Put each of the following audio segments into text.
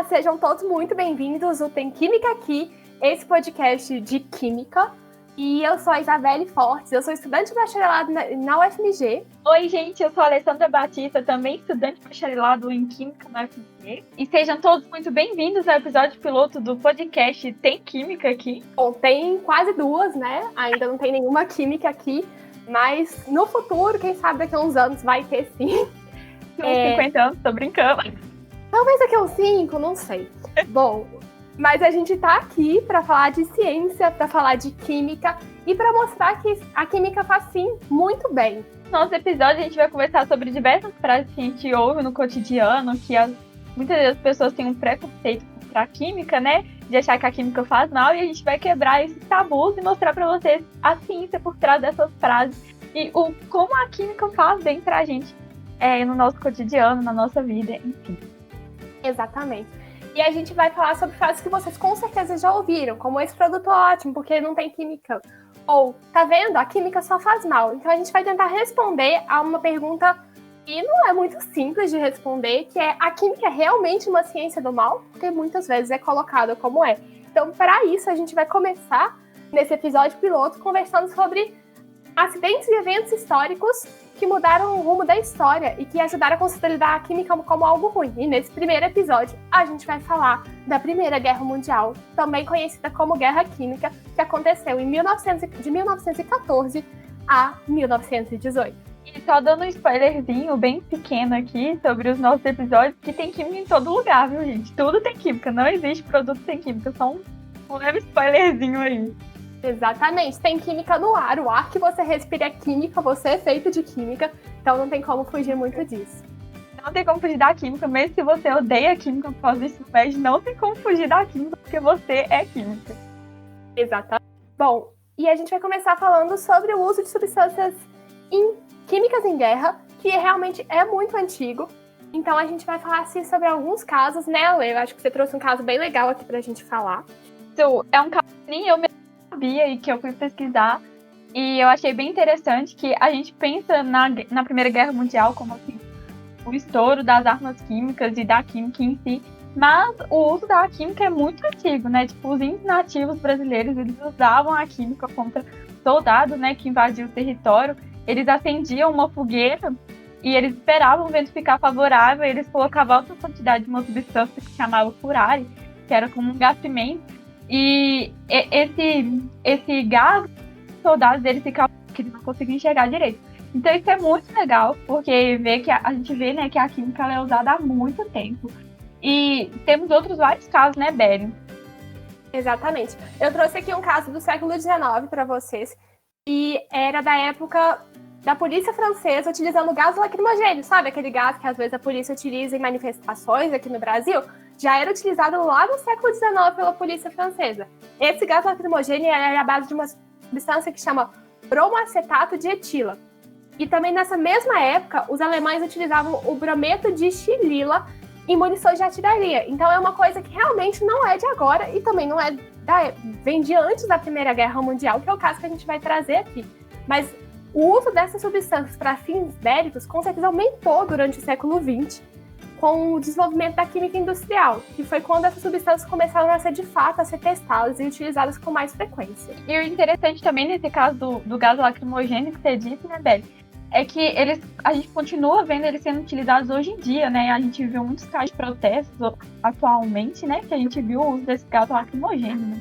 sejam todos muito bem-vindos ao Tem Química Aqui, esse podcast de Química. E eu sou a Isabelle Fortes, eu sou estudante de bacharelado na UFMG. Oi, gente, eu sou a Alessandra Batista, também estudante de bacharelado em Química na UFMG. E sejam todos muito bem-vindos ao episódio piloto do podcast Tem Química Aqui. Bom, tem quase duas, né? Ainda não tem nenhuma química aqui, mas no futuro, quem sabe daqui a uns anos vai ter sim. Uns 50 anos, tô brincando. Talvez daqui a uns 5, não sei. Bom, mas a gente tá aqui para falar de ciência, para falar de química e para mostrar que a química faz sim muito bem. No nosso episódio a gente vai conversar sobre diversas frases que a gente ouve no cotidiano, que muitas vezes as pessoas têm um preconceito contra a química, né? De achar que a química faz mal, e a gente vai quebrar esses tabus e mostrar para vocês a ciência por trás dessas frases e como a química faz bem pra gente no nosso cotidiano, na nossa vida, enfim. Exatamente. E a gente vai falar sobre frases que vocês com certeza já ouviram, como esse produto é ótimo, porque não tem química. Ou, tá vendo? A química só faz mal. Então a gente vai tentar responder a uma pergunta que não é muito simples de responder, que é: a química é realmente uma ciência do mal? Porque muitas vezes é colocada como é. Então, para isso, a gente vai começar nesse episódio piloto conversando sobre acidentes e eventos históricos que mudaram o rumo da história e que ajudaram a consolidar a química como algo ruim. E nesse primeiro episódio, a gente vai falar da Primeira Guerra Mundial, também conhecida como Guerra Química, que aconteceu de 1914 a 1918. E só dando um spoilerzinho bem pequeno aqui sobre os nossos episódios, que tem química em todo lugar, viu, gente? Tudo tem química, não existe produto sem química, só um leve spoilerzinho aí. Exatamente, tem química no ar, o ar que você respira é química, você é feito de química, então não tem como fugir muito disso. Não tem como fugir da química, mesmo se você odeia a química por causa do ensino médio, não tem como fugir da química, porque você é química. Exatamente. Bom, e a gente vai começar falando sobre o uso de substâncias químicas em guerra, que realmente é muito antigo. Então a gente vai falar assim sobre alguns casos, né, Ale? Eu acho que você trouxe um caso bem legal aqui pra gente falar. Então, é um caso que nem eu mesmo sabia e que eu fui pesquisar, e eu achei bem interessante que a gente pensa na Primeira Guerra Mundial como assim, o estouro das armas químicas e da química em si, mas o uso da química é muito antigo, né? Tipo, os índios nativos brasileiros, eles usavam a química contra soldados, né, que invadiam o território. Eles acendiam uma fogueira e eles esperavam o vento ficar favorável, e eles colocavam alta quantidade de uma substância que se chamava curare, que era como um gás pimenta. E esse gás, os soldados deles ficavam que eles não conseguiam enxergar direito. Então isso é muito legal, porque a gente vê, né, que a química ela é usada há muito tempo. E temos outros vários casos, né, Bério? Exatamente. Eu trouxe aqui um caso do século XIX para vocês, e era da época da polícia francesa utilizando gás lacrimogêneo, sabe? Aquele gás que às vezes a polícia utiliza em manifestações aqui no Brasil. Já era utilizado lá no século XIX pela polícia francesa. Esse gás lacrimogêneo era a base de uma substância que chama bromoacetato de etila. E também nessa mesma época, os alemães utilizavam o brometo de xilila em munições de artilharia. Então é uma coisa que realmente não é de agora e também não é vem de antes da Primeira Guerra Mundial, que é o caso que a gente vai trazer aqui. Mas o uso dessas substâncias para fins bélicos com certeza aumentou durante o século XX, com o desenvolvimento da química industrial, que foi quando essas substâncias começaram a ser de fato a ser testadas e utilizadas com mais frequência. E o interessante também nesse caso do gás lacrimogêneo que você disse, né, Beli, é que a gente continua vendo eles sendo utilizados hoje em dia, né? A gente viu muitos casos de protestos atualmente, né, que a gente viu o uso desse gás lacrimogêneo, né?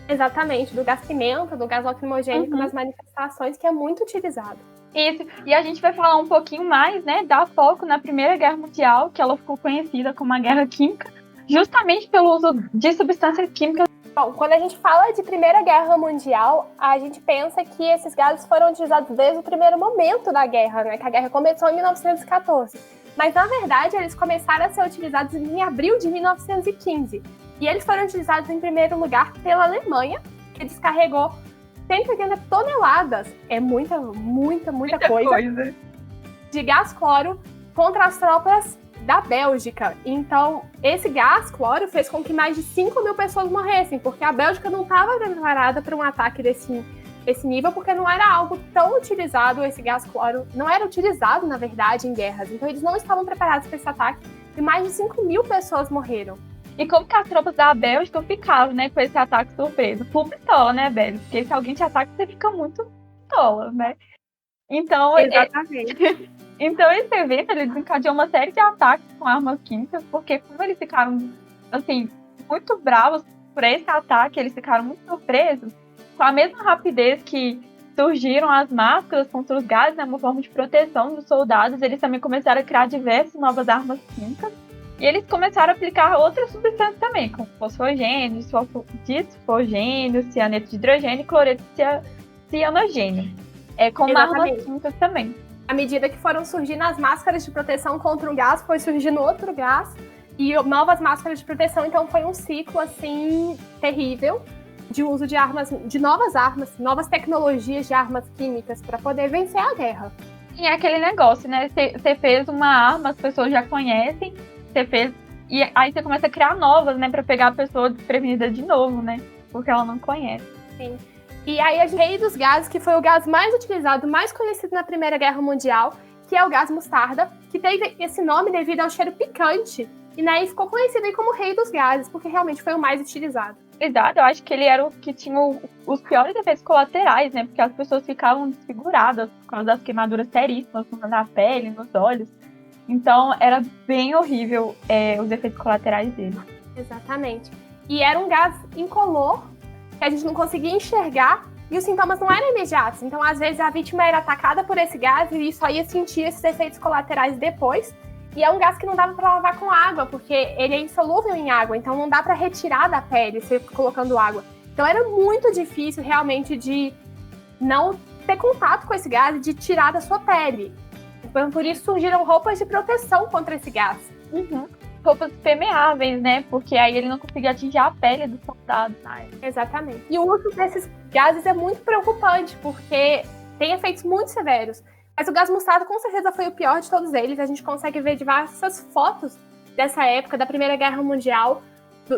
Exatamente, do gás pimenta, do gás lacrimogênico nas manifestações, que é muito utilizado. Isso, e a gente vai falar um pouquinho mais, né, dar foco na Primeira Guerra Mundial, que ela ficou conhecida como a Guerra Química, justamente pelo uso de substâncias químicas. Bom, quando a gente fala de Primeira Guerra Mundial, a gente pensa que esses gases foram utilizados desde o primeiro momento da guerra, né, que a guerra começou em 1914. Mas, na verdade, eles começaram a ser utilizados em abril de 1915. E eles foram utilizados, em primeiro lugar, pela Alemanha, que descarregou 180 toneladas, é muita coisa, de gás cloro contra as tropas da Bélgica. Então, esse gás cloro fez com que mais de 5 mil pessoas morressem, porque a Bélgica não estava preparada para um ataque desse nível, porque não era algo tão utilizado, esse gás cloro não era utilizado, na verdade, em guerras. Então, eles não estavam preparados para esse ataque, e mais de 5 mil pessoas morreram. E como que as tropas da Bélgica ficaram, né, com esse ataque surpresa? Full pistola, né, Bélgica? Porque se alguém te ataca, você fica muito pistola, né? Então, Exatamente. então esse evento, ele desencadeou uma série de ataques com armas químicas, porque como eles ficaram, assim, muito bravos por esse ataque, eles ficaram muito surpresos, com a mesma rapidez que surgiram as máscaras contra os gases, né, uma forma de proteção dos soldados, eles também começaram a criar diversas novas armas químicas, e eles começaram a aplicar outras substâncias também, como fosfogênio, disfosgênio, cianeto de hidrogênio e cloreto de cianogênio, como armas químicas também. À medida que foram surgindo as máscaras de proteção contra um gás, foi surgindo outro gás e novas máscaras de proteção, então foi um ciclo, assim, terrível de uso de armas, de novas armas, novas tecnologias de armas químicas para poder vencer a guerra. E é aquele negócio, né? Você fez uma arma, as pessoas já conhecem, você fez, e aí você começa a criar novas, né? Para pegar a pessoa desprevenida de novo, né? Porque ela não conhece. Sim. E aí, a rei dos gases, que foi o gás mais utilizado, mais conhecido na Primeira Guerra Mundial, que é o gás mostarda, que teve esse nome devido ao cheiro picante, e daí ficou conhecido aí como rei dos gases, porque realmente foi o mais utilizado. Exato, eu acho que ele era o que tinha os piores efeitos colaterais, né? Porque as pessoas ficavam desfiguradas por causa das queimaduras seríssimas na pele, nos olhos. Então, era bem horrível os efeitos colaterais dele. Exatamente. E era um gás incolor, que a gente não conseguia enxergar, e os sintomas não eram imediatos. Então, às vezes, a vítima era atacada por esse gás e só ia sentir esses efeitos colaterais depois. E é um gás que não dava para lavar com água, porque ele é insolúvel em água, então não dá para retirar da pele você colocando água. Então, era muito difícil, realmente, de não ter contato com esse gás e de tirar da sua pele. Então, por isso surgiram roupas de proteção contra esse gás. Uhum. Roupas permeáveis, né? Porque aí ele não conseguia atingir a pele do soldado. Exatamente. E o uso desses gases é muito preocupante, porque tem efeitos muito severos. Mas o gás mostarda com certeza foi o pior de todos eles. A gente consegue ver diversas fotos dessa época, da Primeira Guerra Mundial,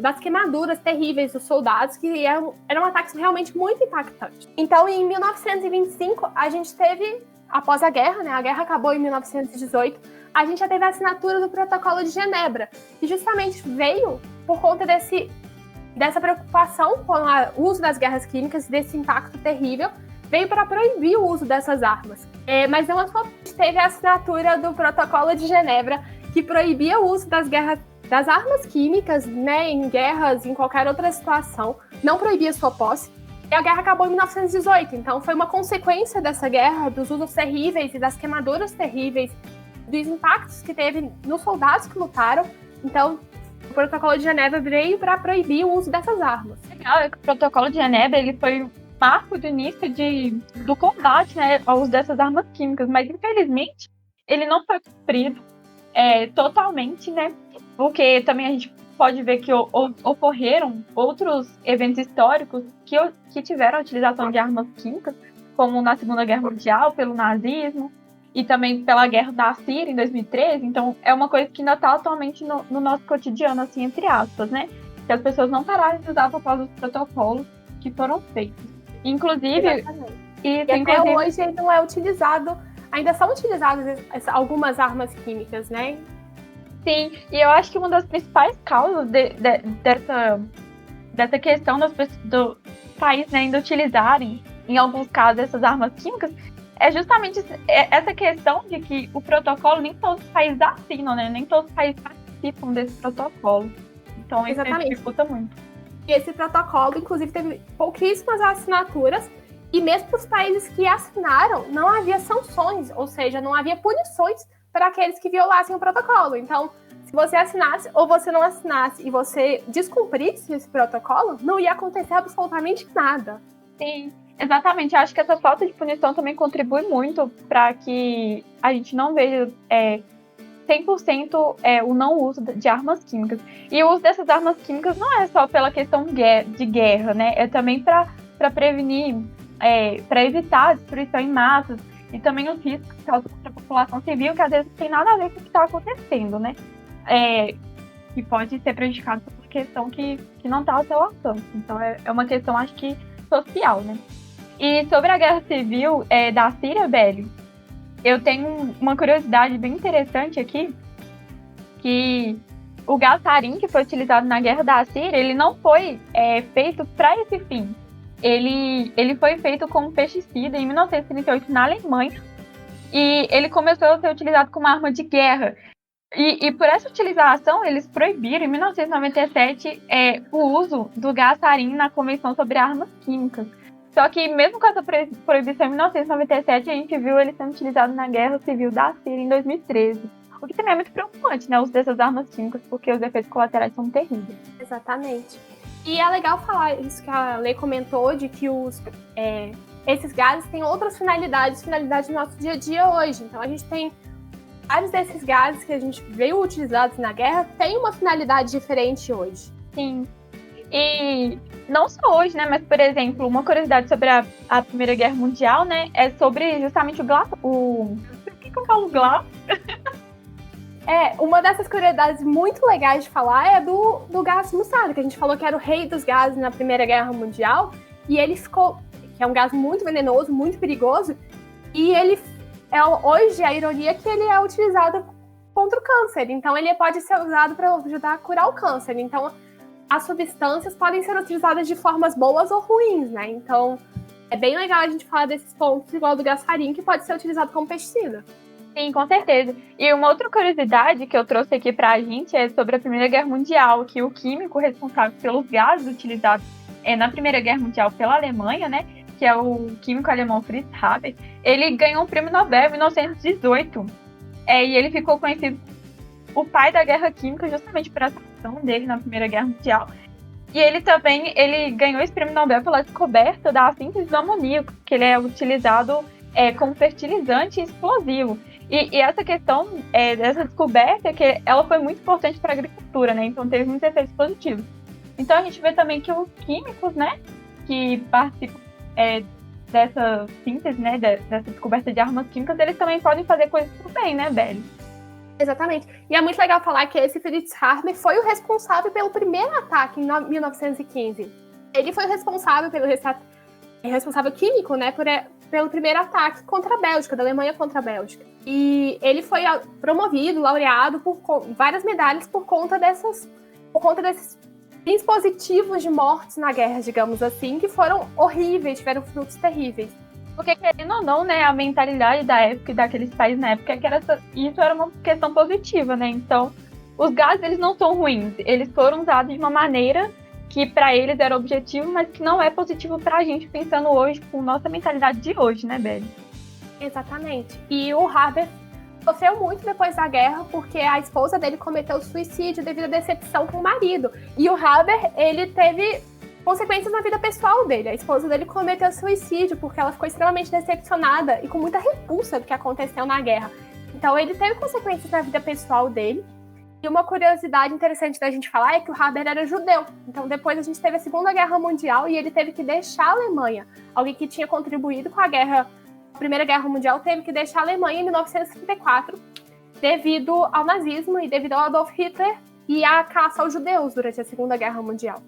das queimaduras terríveis dos soldados, que eram ataques realmente muito impactantes. Então, em 1925, a gente teve, após a guerra, né? A guerra acabou em 1918, a gente já teve a assinatura do Protocolo de Genebra, que justamente veio por conta dessa preocupação com o uso das guerras químicas, desse impacto terrível, veio para proibir o uso dessas armas. Mas não só teve a assinatura do Protocolo de Genebra, que proibia o uso das armas químicas, né, em guerras, em qualquer outra situação, não proibia sua posse. E a guerra acabou em 1918, então foi uma consequência dessa guerra, dos usos terríveis e das queimaduras terríveis, dos impactos que teve nos soldados que lutaram. Então, o Protocolo de Genebra veio para proibir o uso dessas armas. Legal, é que o Protocolo de Genebra ele foi marco do início do combate, né, ao uso dessas armas químicas, mas infelizmente ele não foi cumprido totalmente, né, porque também a gente pode ver que ocorreram outros eventos históricos que tiveram a utilização de armas químicas, como na Segunda Guerra Mundial, pelo nazismo, e também pela Guerra da Síria em 2013, então é uma coisa que ainda está atualmente no nosso cotidiano, assim, entre aspas, né, que as pessoas não pararam de usar por causa dos protocolos que foram feitos. Inclusive, e até hoje não é utilizado, ainda são utilizadas algumas armas químicas, né? Sim, e eu acho que uma das principais causas dessa questão do país, né, ainda utilizarem, em alguns casos, essas armas químicas, é justamente essa questão de que o protocolo, nem todos os países assinam, né? Nem todos os países participam desse protocolo. Então, isso dificulta muito. E esse protocolo, inclusive, teve pouquíssimas assinaturas, e mesmo para os países que assinaram, não havia sanções, ou seja, não havia punições para aqueles que violassem o protocolo. Então, se você assinasse ou você não assinasse e você descumprisse esse protocolo, não ia acontecer absolutamente nada. Sim, exatamente. Eu acho que essa falta de punição também contribui muito para que a gente não veja 100% o não uso de armas químicas. E o uso dessas armas químicas não é só pela questão de guerra, né? É também para prevenir, para evitar a destruição em massas e também os riscos que causam contra a população civil, que às vezes não tem nada a ver com o que está acontecendo, né? Que pode ser prejudicado por uma questão que não está ao seu alcance. Então é uma questão, acho que, social, né? E sobre a guerra civil da Síria, Bélio, eu tenho uma curiosidade bem interessante aqui, que o gás sarin, que foi utilizado na Guerra da Síria, ele não foi feito para esse fim. Ele foi feito como pesticida em 1938 na Alemanha, e ele começou a ser utilizado como arma de guerra. E por essa utilização, eles proibiram, em 1997, o uso do gás sarin na Convenção sobre Armas Químicas. Só que, mesmo com essa proibição em 1997, a gente viu ele sendo utilizado na Guerra Civil da Síria em 2013. O que também é muito preocupante, né, o uso dessas armas químicas, porque os efeitos colaterais são terríveis. Exatamente. E é legal falar isso que a Lê comentou, de que esses gases têm outras finalidades no nosso dia a dia hoje. Então, a gente tem vários desses gases que a gente veio utilizados na guerra têm uma finalidade diferente hoje. Sim. E não só hoje, né? Mas, por exemplo, uma curiosidade sobre a Primeira Guerra Mundial, né? É sobre justamente o gás. Por que eu falo gás? Uma dessas curiosidades muito legais de falar é do gás mostarda, que a gente falou que era o rei dos gases na Primeira Guerra Mundial. E ele ficou... que é um gás muito venenoso, muito perigoso. E ele... hoje, a ironia é que ele é utilizado contra o câncer. Então, ele pode ser usado para ajudar a curar o câncer. Então, as substâncias podem ser utilizadas de formas boas ou ruins, né? Então, é bem legal a gente falar desses pontos, igual do gás sarin, que pode ser utilizado como pesticida. Sim, com certeza. E uma outra curiosidade que eu trouxe aqui pra gente é sobre a Primeira Guerra Mundial, que o químico responsável pelos gases utilizados na Primeira Guerra Mundial pela Alemanha, né? Que é o químico alemão Fritz Haber, ele ganhou um prêmio Nobel em 1918. E ele ficou conhecido o pai da guerra química justamente por essa ação dele na Primeira Guerra Mundial. E ele também ganhou esse prêmio Nobel pela descoberta da síntese do amoníaco, que ele é utilizado como fertilizante explosivo. E essa questão dessa descoberta, que ela foi muito importante para a agricultura, né? Então teve muitos efeitos positivos. Então a gente vê também que os químicos, né, que participam dessa síntese, né, dessa descoberta de armas químicas, eles também podem fazer coisas pro bem, né, Beli? Exatamente. E é muito legal falar que esse Fritz Haber foi o responsável pelo primeiro ataque em 1915. Ele foi o responsável responsável químico, né, pelo primeiro ataque contra a Bélgica, da Alemanha contra a Bélgica. E ele foi promovido, laureado por várias medalhas por conta desses dispositivos de mortes na guerra, digamos assim, que foram horríveis, tiveram frutos terríveis. Porque, querendo ou não, né, a mentalidade da época e daqueles países na época é que isso era uma questão positiva, né? Então, os gases, eles não são ruins. Eles foram usados de uma maneira que para eles era objetivo, mas que não é positivo pra gente, pensando hoje, com nossa mentalidade de hoje, né, Beli? Exatamente. E o Haber sofreu muito depois da guerra, porque a esposa dele cometeu suicídio devido à decepção com o marido. E o Haber, ele teve consequências na vida pessoal dele. A esposa dele cometeu suicídio porque ela ficou extremamente decepcionada e com muita repulsa do que aconteceu na guerra. Então ele teve consequências na vida pessoal dele. E uma curiosidade interessante da gente falar é que o Haber era judeu. Então depois a gente teve a Segunda Guerra Mundial e ele teve que deixar a Alemanha. Alguém que tinha contribuído com a Primeira Guerra Mundial teve que deixar a Alemanha em 1934 devido ao nazismo e devido ao Adolf Hitler e à caça aos judeus durante a Segunda Guerra Mundial.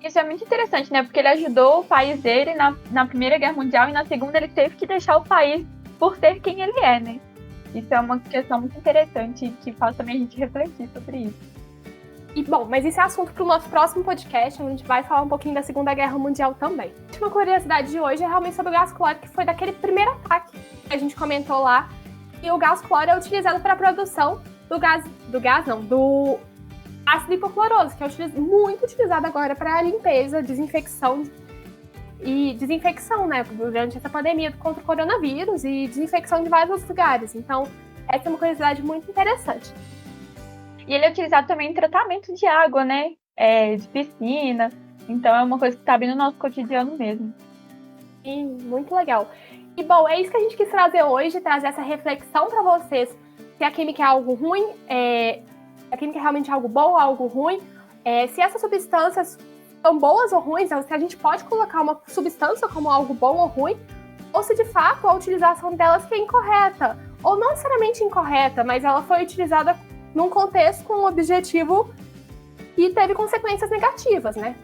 Isso é muito interessante, né? Porque ele ajudou o país dele na Primeira Guerra Mundial e na Segunda ele teve que deixar o país por ser quem ele é, né? Isso é uma questão muito interessante que faz também a gente refletir sobre isso. E, bom, mas isso é assunto para o nosso próximo podcast, onde a gente vai falar um pouquinho da Segunda Guerra Mundial também. A última curiosidade de hoje é realmente sobre o gás cloro, que foi daquele primeiro ataque que a gente comentou lá. E o gás cloro é utilizado para a produção do ácido hipocloroso, que é muito utilizado agora para limpeza, desinfecção, né, durante essa pandemia contra o coronavírus e desinfecção de vários lugares. Então, essa é uma curiosidade muito interessante. E ele é utilizado também em tratamento de água, né, de piscina. Então, é uma coisa que está bem no nosso cotidiano mesmo. Sim, muito legal. E, bom, é isso que a gente quis trazer hoje, trazer essa reflexão para vocês, se a química é algo ruim, a química é realmente algo bom ou algo ruim, se essas substâncias são boas ou ruins, se a gente pode colocar uma substância como algo bom ou ruim, ou se de fato a utilização delas que é incorreta, ou não necessariamente incorreta, mas ela foi utilizada num contexto com um objetivo e teve consequências negativas, né?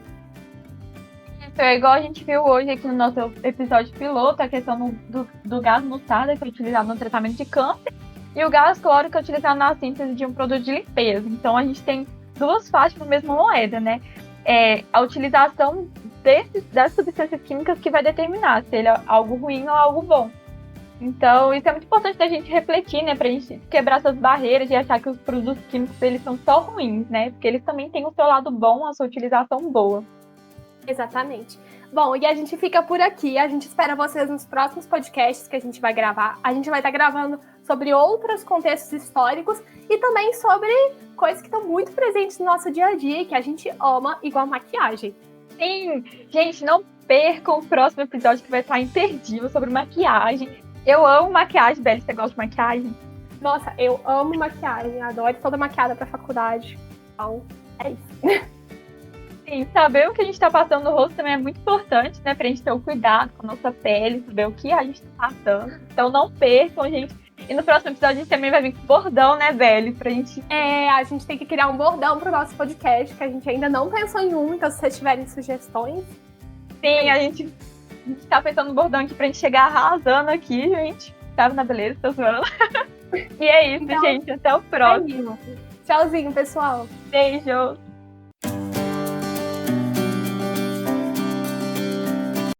Isso é igual a gente viu hoje aqui no nosso episódio piloto, a questão do gás mostarda, que é utilizado no tratamento de câncer, e o gás cloro, que é utilizado na síntese de um produto de limpeza. Então a gente tem duas faces da mesma moeda, né? A utilização das substâncias químicas que vai determinar se ele é algo ruim ou algo bom. Então, isso é muito importante da gente refletir, né? Pra gente quebrar essas barreiras e achar que os produtos químicos, eles são só ruins, né? Porque eles também têm o seu lado bom, a sua utilização boa. Exatamente. Bom, e a gente fica por aqui. A gente espera vocês nos próximos podcasts que a gente vai gravar. A gente vai estar gravando sobre outros contextos históricos e também sobre coisas que estão muito presentes no nosso dia a dia e que a gente ama, igual maquiagem. Sim, gente, não percam o próximo episódio que vai estar imperdível sobre maquiagem. Eu amo maquiagem, Belle. Você gosta de maquiagem? Nossa, eu amo maquiagem. Adoro toda maquiada pra faculdade. Então, é isso. Sim, saber o que a gente tá passando no rosto também é muito importante, né? Pra gente ter o cuidado com a nossa pele, saber o que a gente tá passando. Então não percam, gente. E no próximo episódio a gente também vai vir com bordão, né, Belle? Pra gente... A gente tem que criar um bordão pro nosso podcast, que a gente ainda não pensou em um. Então, se vocês tiverem sugestões... Sim, a gente tá pensando no bordão aqui pra gente chegar arrasando aqui, gente. Tava na beleza, tô zoando. E é isso, então, gente. Até o próximo. Tchauzinho, pessoal. Beijo.